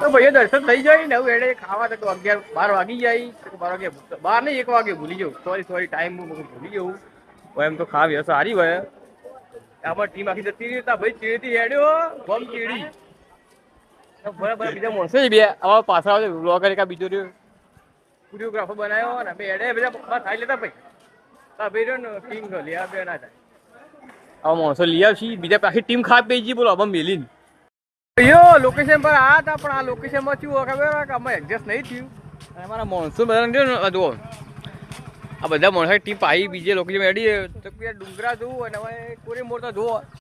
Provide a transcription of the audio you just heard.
તો ભાઈઓ દર્શન થઈ જાય ને હવે એડે ખાવા તો 11-12 વાગી જાય તો 12 વાગે 12 નહીં 1 વાગે ભૂલી જાઉં સોરી ટાઈમ હું ભૂલી જાઉં એમ તો ખાવા વ્યવસ્થા સારી હોય આમાં ટીમ આખી જતી રહી તા ભાઈ ચીડીથી હેડ્યો ગમ ચીડી બરાબર બીજા માણસો બે આવા પાછળ આવે બ્લોગર એક બીજો રહ્યો વિડીયોગ્રાફર બનાવ્યો ને બે હેડે બધા ખાઈ લેતા ભાઈ તા ભાઈ રહ્યો ને કિંગ લે આ બે ના થાય આવા માણસો લઈ આવશી બીજા આખી ટીમ ખાવા પી જઈ બોલો હવે મેલીને યો લોકેશન પર આ હતા પણ આ લોકેશનમાં શું ખબર કે અમે એડજસ્ટ નહીં થયું અને અમારા માણસો બધા જુઓ આ બધા માણસો ટીમ પાઈ બીજે લોકેશન એડી તો ડુંગરા જોવું અને હવે કોરી મોરતા જુઓ